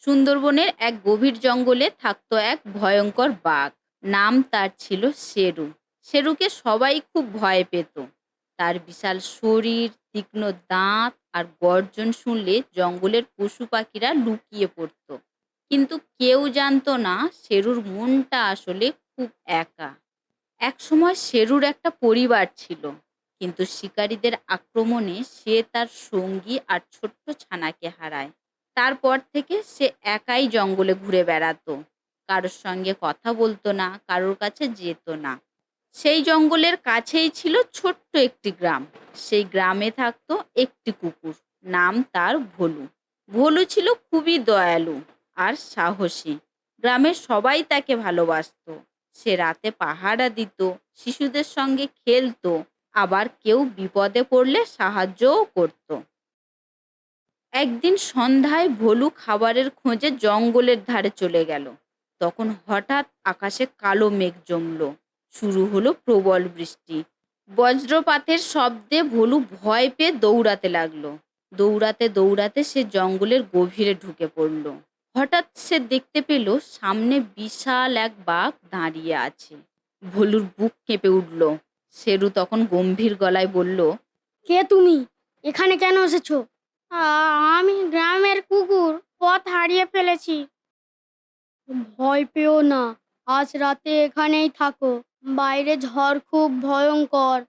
সুন্দরবনের এক গভীর জঙ্গলে থাকতো এক ভয়ঙ্কর বাঘ। নাম তার ছিল শেরু। শেরুকে সবাই খুব ভয় পেত। তার বিশাল শরীর, তীক্ষ্ণ দাঁত আর গর্জন শুনলে জঙ্গলের পশু পাখিরা লুকিয়ে পড়তো। কিন্তু কেউ জানতো না শেরুর মনটা আসলে খুব একা। একসময় শেরুর একটা পরিবার ছিল, কিন্তু শিকারীদের আক্রমণে সে তার সঙ্গী আর ছোট্ট ছানাকে হারায়। তারপর থেকে সে একাই জঙ্গলে ঘুরে বেড়াতো। কারোর সঙ্গে কথা বলতো না, কারোর কাছে যেত না। সেই জঙ্গলের কাছেই ছিল ছোট্ট একটি গ্রাম। সেই গ্রামে থাকতো একটি কুকুর। নাম তার ভোলু। ভোলু ছিল খুবই দয়ালু আর সাহসী। গ্রামের সবাই তাকে ভালোবাসতো। সে রাতে পাহারা দিত, শিশুদের সঙ্গে খেলতো, আবার কেউ বিপদে পড়লে সাহায্যও করত। একদিন সন্ধ্যায় ভোলু খাবারের খোঁজে জঙ্গলের ধারে চলে গেল। তখন হঠাৎ আকাশে কালো মেঘ জমল। শুরু হলো প্রবল বৃষ্টি। বজ্রপাতের শব্দে ভোলু ভয় পেয়ে দৌড়াতে লাগলো। দৌড়াতে দৌড়াতে সে জঙ্গলের গভীরে ঢুকে পড়ল। হঠাৎ সে দেখতে পেল সামনে বিশাল এক বাঘ দাঁড়িয়ে আছে। ভোলুর বুক কেঁপে উঠল। শেরু তখন গম্ভীর গলায় বলল, কে তুমি? এখানে কেন এসেছো? আমি গ্রামের কুকুর, পথ হারিয়ে ফেলেছি। ভয় পেও না, আজ রাতে এখানেই থাকো। বাইরে ঝড় খুব ভয়ঙ্কর।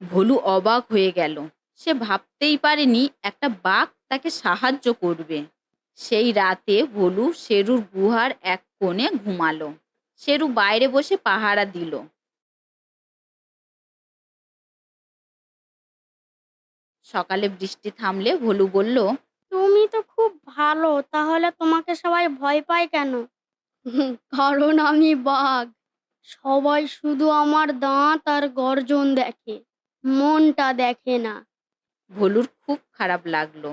ভোলু অবাক হয়ে গেল। সে ভাবতেই পারেনি একটা বাঘ তাকে সাহায্য করবে। সেই রাতে ভোলু শেরুর গুহার এক কোণে ঘুমালো। শেরু বাইরে বসে পাহারা দিল। সকালে বৃষ্টি থামলে ভোলু বলল, তুমি তো খুব ভালো, তাহলে তোমাকে সবাই ভয় পায় কেন? কারণ আমি বাঘ। সবাই শুধু আমার দাঁত আর গর্জন দেখে, মনটা দেখে না। ভোলুর খুব খারাপ লাগলো।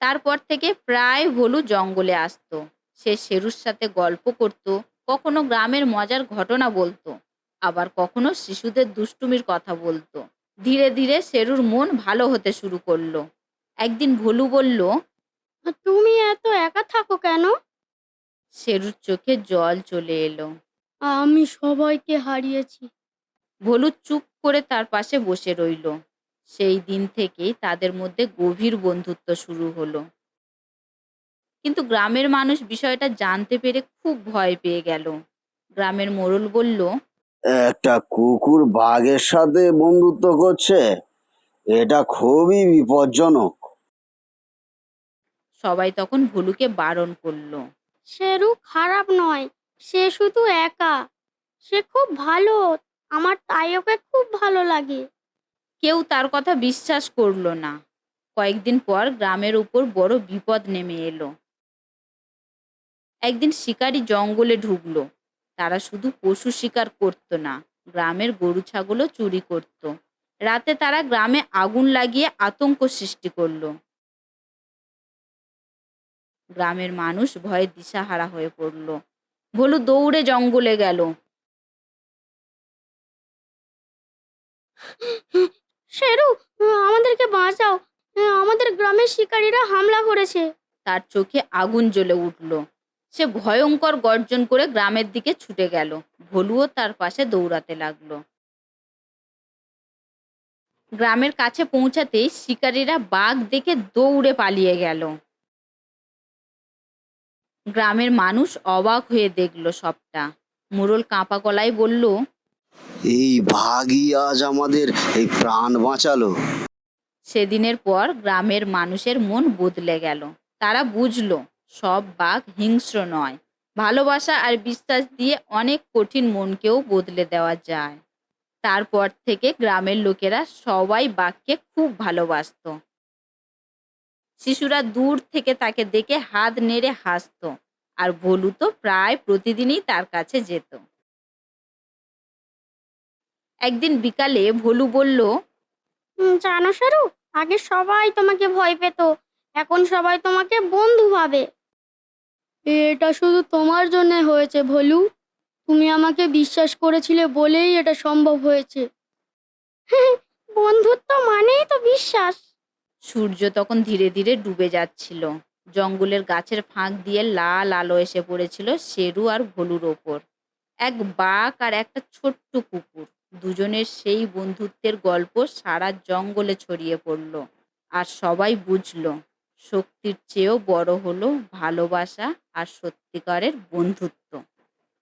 তারপর থেকে প্রায় ভোলু জঙ্গলে আসতো। সে শেরুর সাথে গল্প করত, কখনো গ্রামের মজার ঘটনা বলতো, আবার কখনো শিশুদের দুষ্টুমির কথা বলতো। ধীরে ধীরে শেরুর মন ভালো হতে শুরু করলো। একদিন ভোলু বলল, তুমি এত একা থাকো কেন? শেরুর চোখে জল চলে এলো। আমি সবাইকে হারিয়েছি। ভোলু চুপ করে তার পাশে বসে রইল। সেই দিন থেকেই তাদের মধ্যে গভীর বন্ধুত্ব শুরু হলো। কিন্তু গ্রামের মানুষ বিষয়টা জানতে পেরে খুব ভয় পেয়ে গেল। গ্রামের মোড়ল বলল, একটা কুকুর বাঘের সাথে বন্ধুত্ব করছে, এটা খুবই বিপজ্জনক। সবাই তখন ভোলুকে বারণ করলো। শেরু খারাপ নয়, সে শুধু একা। সে খুব ভালো, আমার তাই ওকে খুব ভালো লাগে। কেউ তার কথা বিশ্বাস করলো না। কয়েকদিন পর গ্রামের উপর বড় বিপদ নেমে এলো। একদিন শিকারী জঙ্গলে ঢুকলো। তারা শুধু পশু শিকার করতো না, গ্রামের গরু ছাগলও চুরি করত। রাতে তারা গ্রামে আগুন লাগিয়ে আতঙ্ক সৃষ্টি করলো। গ্রামের মানুষ ভয়ে দিশাহারা হয়ে পড়ল। ভোলু দৌড়ে জঙ্গলে গেল। শেরু, আমাদেরকে বাঁচাও। আমাদের গ্রামের শিকারীরা হামলা করেছে। তার চোখে আগুন জ্বলে উঠল। সে ভয়ঙ্কর গর্জন করে গ্রামের দিকে ছুটে গেল। ভোলুও তার পাশে দৌড়াতে লাগলো। গ্রামের কাছে পৌঁছাতেই শিকারীরা বাঘ দেখে দৌড়ে পালিয়ে গেল। গ্রামের মানুষ অবাক হয়ে দেখল সবটা। মোড়ল কাঁপা গলায় বলল, এই বাঘই আজ আমাদের এই প্রাণ বাঁচালো। সেদিনের পর গ্রামের মানুষের মন বদলে গেল। তারা বুঝলো সব বাঘ হিংস্র নয়। ভালোবাসা আর বিশ্বাস দিয়ে অনেক কঠিন মনকেও বদলে দেওয়া যায়। তারপর থেকে গ্রামের লোকেরা সবাই বাঘকে খুব ভালোবাসতো। শিশুরা দূর থেকে তাকে দেখে হাত নেড়ে হাসতো। আর ভোলু তো প্রায় প্রতিদিনই তার কাছে যেত। একদিন বিকালে ভোলু বলল, জানো শেরু, আগে সবাই তোমাকে ভয় পেত, এখন সবাই তোমাকে বন্ধু ভাবে। এটা শুধু তোমার জন্য হয়েছে ভোলু। তুমি আমাকে বিশ্বাস করেছিলে বলেই এটা সম্ভব হয়েছে। বন্ধুত্ব মানেই তো বিশ্বাস। সূর্য তখন ধীরে ধীরে ডুবে যাচ্ছিল। জঙ্গলের গাছের ফাঁক দিয়ে লাল আলো এসে পড়েছিল শেরু আর ভলুর ওপর। এক বাঘ আর একটা ছোট্ট কুকুর, দুজনের সেই বন্ধুত্বের গল্প সারা জঙ্গলে ছড়িয়ে পড়ল। আর সবাই বুঝলো শক্তির চেয়েও বড় হলো ভালোবাসা আর সত্যিকারের বন্ধুত্ব।